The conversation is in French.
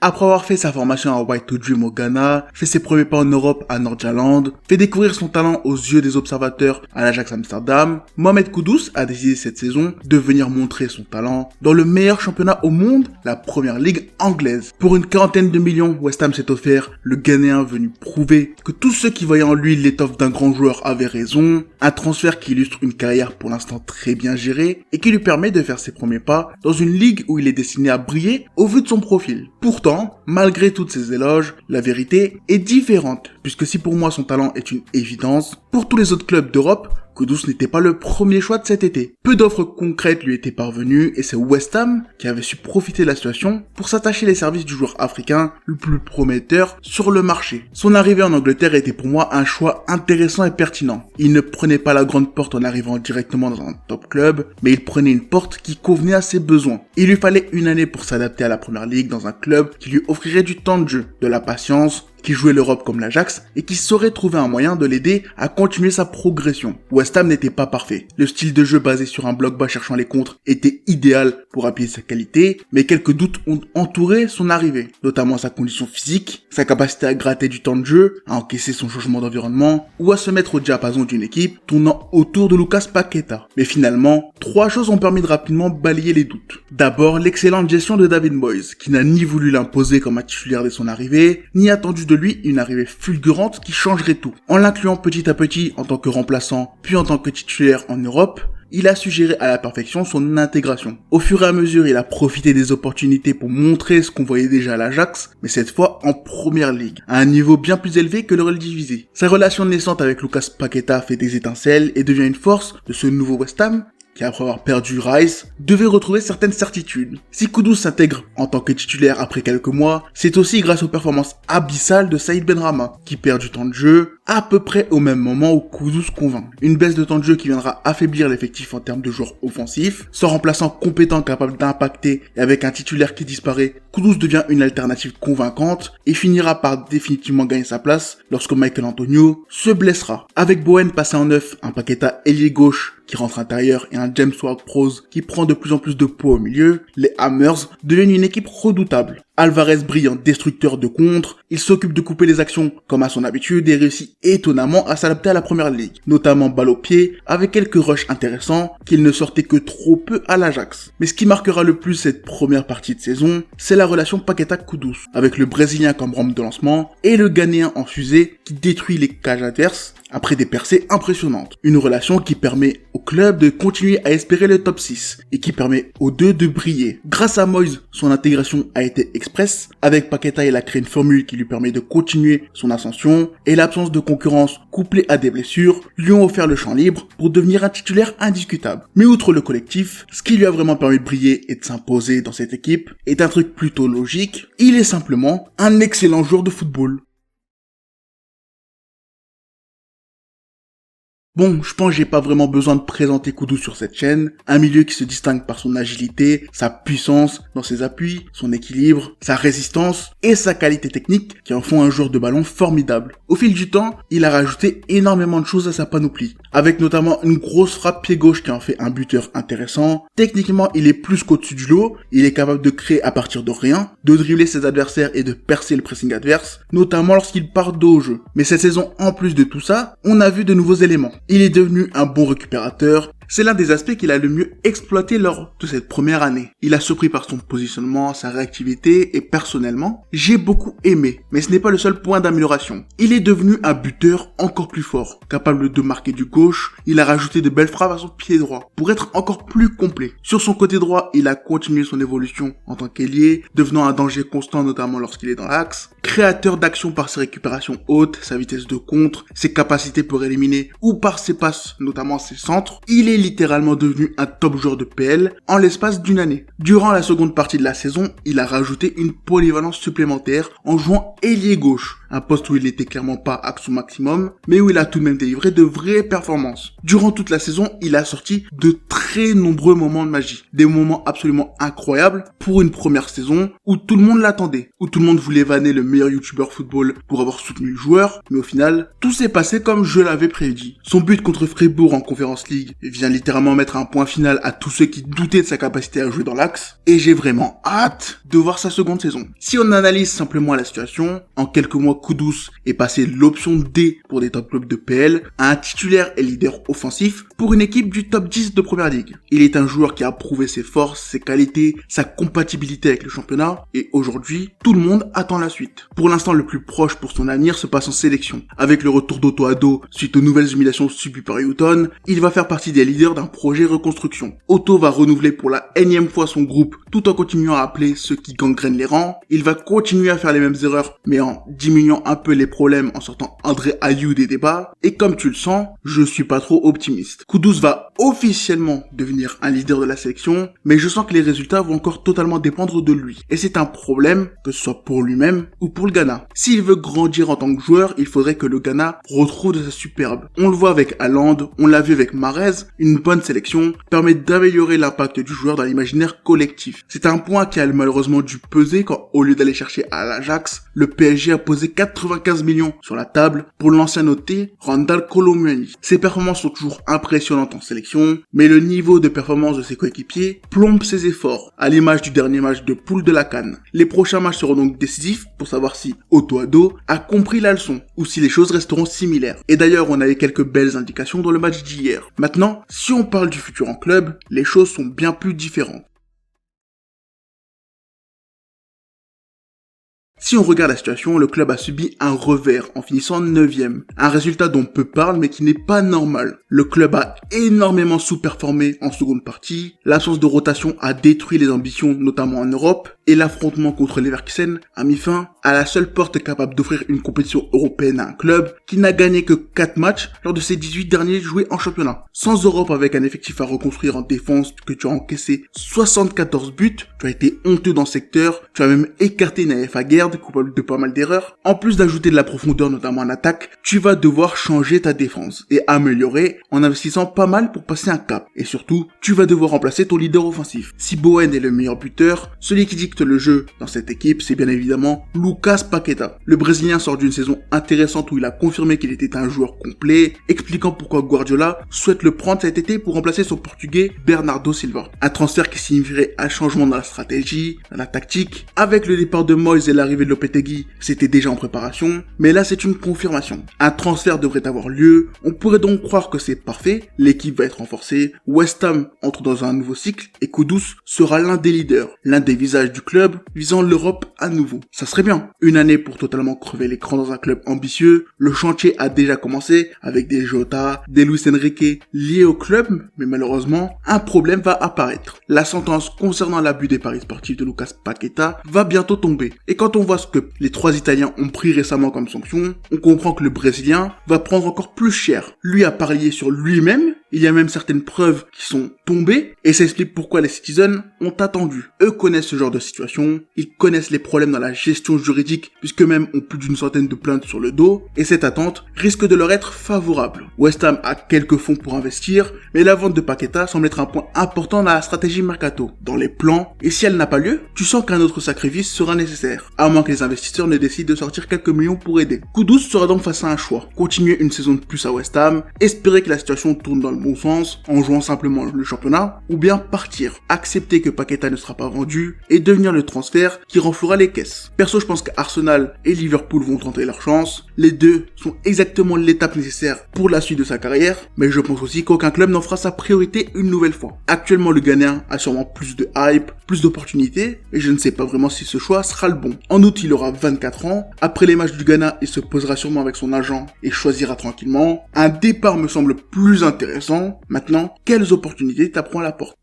Après avoir fait sa formation à White to Dream au Ghana, fait ses premiers pas en Europe à Nordjylland, fait découvrir son talent aux yeux des observateurs à l'Ajax Amsterdam, Mohamed Kudus a décidé cette saison de venir montrer son talent dans le meilleur championnat au monde, la première ligue anglaise. Pour une 40aine de millions, West Ham s'est offert le Ghanéen venu prouver que tous ceux qui voyaient en lui l'étoffe d'un grand joueur avaient raison, un transfert qui illustre une carrière pour l'instant très bien gérée et qui lui permet de faire ses premiers pas dans une ligue où il est destiné à briller au vu de son profil. Pourtant, malgré toutes ces éloges, la vérité est différente, puisque si pour moi son talent est une évidence, pour tous les autres clubs d'Europe, Kudus n'était pas le premier choix de cet été. Peu d'offres concrètes lui étaient parvenues et c'est West Ham qui avait su profiter de la situation pour s'attacher les services du joueur africain le plus prometteur sur le marché. Son arrivée en Angleterre était pour moi un choix intéressant et pertinent. Il ne prenait pas la grande porte en arrivant directement dans un top club, mais il prenait une porte qui convenait à ses besoins. Il lui fallait une année pour s'adapter à la première ligue dans un club qui lui offrirait du temps de jeu, de la patience, qui jouait l'Europe comme l'Ajax et qui saurait trouver un moyen de l'aider à continuer sa progression. West Ham n'était pas parfait. Le style de jeu basé sur un bloc bas cherchant les contres était idéal pour appuyer sa qualité, mais quelques doutes ont entouré son arrivée, notamment sa condition physique, sa capacité à gratter du temps de jeu, à encaisser son changement d'environnement ou à se mettre au diapason d'une équipe tournant autour de Lucas Paqueta. Mais finalement, 3 choses ont permis de rapidement balayer les doutes. D'abord, l'excellente gestion de David Moyes, qui n'a ni voulu l'imposer comme un titulaire dès son arrivée, ni attendu de lui une arrivée fulgurante qui changerait tout. En l'incluant petit à petit en tant que remplaçant, puis en tant que titulaire en Europe, il a su gérer à la perfection son intégration. Au fur et à mesure, il a profité des opportunités pour montrer ce qu'on voyait déjà à l'Ajax, mais cette fois en première ligue, à un niveau bien plus élevé que le Eredivisie. Sa relation naissante avec Lucas Paqueta fait des étincelles et devient une force de ce nouveau West Ham, qui après avoir perdu Rice, devait retrouver certaines certitudes. Si Kudus s'intègre en tant que titulaire après quelques mois, c'est aussi grâce aux performances abyssales de Saïd Benrahma, qui perd du temps de jeu à peu près au même moment où Kudus convainc. Une baisse de temps de jeu qui viendra affaiblir l'effectif en termes de joueurs offensifs. Sans remplaçant compétent capable d'impacter et avec un titulaire qui disparaît, Kudus devient une alternative convaincante et finira par définitivement gagner sa place lorsque Michael Antonio se blessera. Avec Bowen passé en neuf, un Paqueta ailier gauche qui rentre intérieur et un James Ward-Prowse qui prend de plus en plus de poids au milieu, les Hammers deviennent une équipe redoutable. Alvarez brille en destructeur de contre, il s'occupe de couper les actions comme à son habitude et réussit étonnamment à s'adapter à la première ligue, notamment balle au pied avec quelques rushs intéressants qu'il ne sortait que trop peu à l'Ajax. Mais ce qui marquera le plus cette première partie de saison, c'est la relation Paqueta-Kudus, avec le Brésilien comme rampe de lancement et le Ghanéen en fusée qui détruit les cages adverses après des percées impressionnantes. Une relation qui permet au club de continuer à espérer le top 6 et qui permet aux deux de briller. Grâce à Moyes, son intégration a été express. Avec Paqueta, il a créé une formule qui lui permet de continuer son ascension et l'absence de concurrence couplée à des blessures lui ont offert le champ libre pour devenir un titulaire indiscutable. Mais outre le collectif, ce qui lui a vraiment permis de briller et de s'imposer dans cette équipe est un truc plutôt logique. Il est simplement un excellent joueur de football. Bon, je pense que j'ai pas vraiment besoin de présenter Kudus sur cette chaîne, un milieu qui se distingue par son agilité, sa puissance dans ses appuis, son équilibre, sa résistance et sa qualité technique qui en font un joueur de ballon formidable. Au fil du temps, il a rajouté énormément de choses à sa panoplie, avec notamment une grosse frappe pied gauche qui en fait un buteur intéressant. Techniquement, il est plus qu'au-dessus du lot, il est capable de créer à partir de rien, de dribbler ses adversaires et de percer le pressing adverse, notamment lorsqu'il part dos au jeu. Mais cette saison, en plus de tout ça, on a vu de nouveaux éléments. Il est devenu un bon récupérateur. C'est l'un des aspects qu'il a le mieux exploité lors de cette première année. Il a surpris par son positionnement, sa réactivité et personnellement, j'ai beaucoup aimé. Mais ce n'est pas le seul point d'amélioration. Il est devenu un buteur encore plus fort. Capable de marquer du gauche, il a rajouté de belles frappes à son pied droit pour être encore plus complet. Sur son côté droit, il a continué son évolution en tant qu'ailier, devenant un danger constant notamment lorsqu'il est dans l'axe. Créateur d'action par ses récupérations hautes, sa vitesse de contre, ses capacités pour éliminer ou par ses passes, notamment ses centres, il est littéralement devenu un top joueur de PL en l'espace d'une année. Durant la seconde partie de la saison, il a rajouté une polyvalence supplémentaire en jouant ailier gauche, un poste où il n'était clairement pas à son maximum, mais où il a tout de même délivré de vraies performances. Durant toute la saison, il a sorti de très nombreux moments de magie, des moments absolument incroyables pour une première saison où tout le monde l'attendait, où tout le monde voulait vanner le meilleur youtubeur football pour avoir soutenu le joueur, mais au final, tout s'est passé comme je l'avais prédit. Son but contre Fribourg en Conference League vient littéralement mettre un point final à tous ceux qui doutaient de sa capacité à jouer dans l'axe, et j'ai vraiment hâte de voir sa seconde saison. Si on analyse simplement la situation, en quelques mois, Kudus est passé de l'option D pour des top clubs de PL à un titulaire et leader offensif pour une équipe du top 10 de Première Ligue. Il est un joueur qui a prouvé ses forces, ses qualités, sa compatibilité avec le championnat, et aujourd'hui, tout le monde attend la suite. Pour l'instant, le plus proche pour son avenir se passe en sélection. Avec le retour d'Otto Addo suite aux nouvelles humiliations subies par Houghton, il va faire partie des leaders d'un projet reconstruction. Otto va renouveler pour la énième fois son groupe tout en continuant à appeler ceux qui gangrènent les rangs. Il va continuer à faire les mêmes erreurs mais en diminuant un peu les problèmes en sortant André Ayew des débats. Et comme tu le sens, je suis pas trop optimiste. Kudus va officiellement devenir un leader de la sélection, mais je sens que les résultats vont encore totalement dépendre de lui. Et c'est un problème, que ce soit pour lui-même ou pour le Ghana. S'il veut grandir en tant que joueur, il faudrait que le Ghana retrouve de sa superbe. On le voit avec Haaland, on l'a vu avec Mahrez, une bonne sélection permet d'améliorer l'impact du joueur dans l'imaginaire collectif. C'est un point qui a malheureusement dû peser quand, au lieu d'aller chercher à l'Ajax, le PSG a posé 95 millions sur la table pour l'ancien noté Randal Kolo Muani. Ses performances sont toujours impressionnantes en sélection, mais le niveau de performance de ses coéquipiers plombe ses efforts, à l'image du dernier match de poule de la CAN. Les prochains matchs seront donc décisifs pour savoir si Otto Addo a compris la leçon, ou si les choses resteront similaires. Et d'ailleurs, on avait quelques belles indications dans le match d'hier. Maintenant, si on parle du futur en club, les choses sont bien plus différentes. Si on regarde la situation, le club a subi un revers en finissant 9e. Un résultat dont peu parlent mais qui n'est pas normal. Le club a énormément sous-performé en seconde partie, l'absence de rotation a détruit les ambitions notamment en Europe, et l'affrontement contre Leverkusen a mis fin à la seule porte capable d'offrir une compétition européenne à un club qui n'a gagné que 4 matchs lors de ses 18 derniers joués en championnat. Sans Europe, avec un effectif à reconstruire en défense, que tu as encaissé 74 buts, tu as été honteux dans le secteur, tu as même écarté Naïef Aguerd, coupable de pas mal d'erreurs. En plus d'ajouter de la profondeur, notamment en attaque, tu vas devoir changer ta défense et améliorer en investissant pas mal pour passer un cap. Et surtout, tu vas devoir remplacer ton leader offensif. Si Bowen est le meilleur buteur, celui qui dicte le jeu dans cette équipe, c'est bien évidemment Lucas Paqueta. Le Brésilien sort d'une saison intéressante où il a confirmé qu'il était un joueur complet, expliquant pourquoi Guardiola souhaite le prendre cet été pour remplacer son Portugais Bernardo Silva. Un transfert qui signifierait un changement dans la stratégie, dans la tactique. Avec le départ de Moyes et l'arrivée de Lopetegui, c'était déjà en préparation, mais là c'est une confirmation. Un transfert devrait avoir lieu, on pourrait donc croire que c'est parfait, l'équipe va être renforcée, West Ham entre dans un nouveau cycle et Kudus sera l'un des leaders, l'un des visages du club visant l'Europe à nouveau. Ça serait bien. Une année pour totalement crever l'écran dans un club ambitieux, le chantier a déjà commencé avec des Jota, des Luis Enrique liés au club, mais malheureusement, un problème va apparaître. La sentence concernant l'abus des paris sportifs de Lucas Paqueta va bientôt tomber. Et quand on voit ce que les 3 Italiens ont pris récemment comme sanction, on comprend que le Brésilien va prendre encore plus cher. Lui a parié sur lui-même, il y a même certaines preuves qui sont tombées, et ça explique pourquoi les Citizens ont attendu. Eux connaissent ce genre de situation, ils connaissent les problèmes dans la gestion juridique, puisque même ont plus d'une centaine de plaintes sur le dos, et cette attente risque de leur être favorable. West Ham a quelques fonds pour investir, mais la vente de Paqueta semble être un point important dans la stratégie mercato, dans les plans, et si elle n'a pas lieu, tu sens qu'un autre sacrifice sera nécessaire, à moins que les investisseurs ne décident de sortir quelques millions pour aider. Kudus sera donc face à un choix, continuer une saison de plus à West Ham, espérer que la situation tourne dans le bon sens, en jouant simplement le championnat, ou bien partir, accepter que Paqueta ne sera pas vendu, et devenir le transfert qui renflouera les caisses. Perso, je pense qu'Arsenal et Liverpool vont tenter leur chance, les deux sont exactement l'étape nécessaire pour la suite de sa carrière, mais je pense aussi qu'aucun club n'en fera sa priorité une nouvelle fois. Actuellement, le Ghanéen a sûrement plus de hype, plus d'opportunités, et je ne sais pas vraiment si ce choix sera le bon. En août, il aura 24 ans, après les matchs du Ghana, il se posera sûrement avec son agent et choisira tranquillement. Un départ me semble plus intéressant. Maintenant, quelles opportunités t'apprend à la porte?